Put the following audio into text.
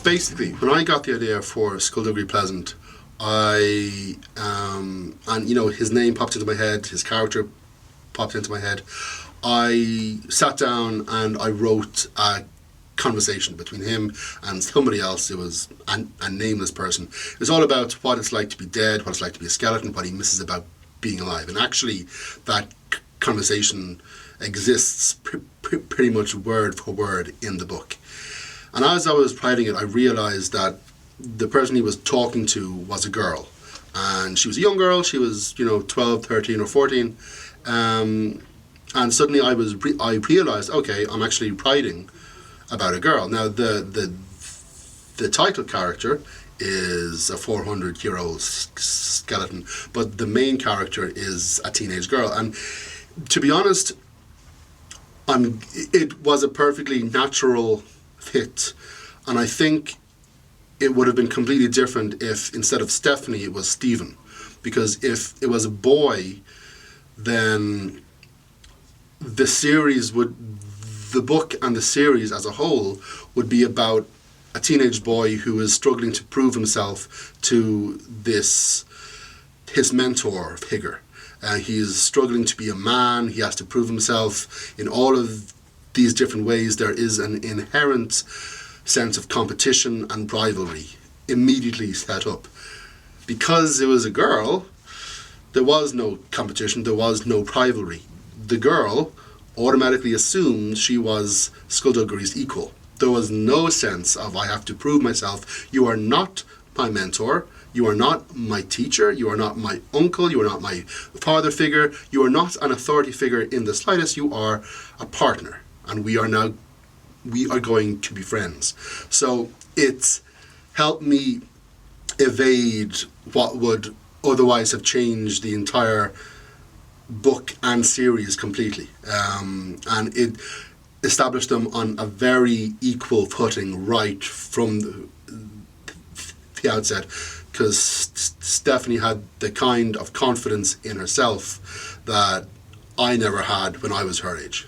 basically, when I got the idea for Skulduggery Pleasant, and you know, his name popped into my head, his character popped into my head. I sat down and I wrote a conversation between him and somebody else. It was a nameless person. It was all about what it's like to be dead, what it's like to be a skeleton, what he misses about being alive. And actually, that conversation exists pretty much word for word in the book. And as I was writing it, I realized that the person he was talking to was a girl. And she was a young girl. She was, 12, 13 or 14. And suddenly I realized, okay, I'm actually writing about a girl. Now, the title character is a 400-year-old skeleton, but the main character is a teenage girl. And to be honest, it was a perfectly natural fit. And I think it would have been completely different if instead of Stephanie, it was Stephen. Because if it was a boy, then the book and the series as a whole would be about a teenage boy who is struggling to prove himself to his mentor figure. He is struggling to be a man. He has to prove himself in all of these different ways. There is an inherent sense of competition and rivalry immediately set up. Because it was a girl, there was no competition, there was no rivalry. The girl automatically assumed she was Skulduggery's equal. There was no sense of, I have to prove myself. You are not my mentor. You are not my teacher. You are not my uncle. You are not my father figure. You are not an authority figure in the slightest. You are a partner. And we are going to be friends. So it's helped me evade what would otherwise have changed the entire book and series completely, and it established them on a very equal footing right from the outset, because Stephanie had the kind of confidence in herself that I never had when I was her age.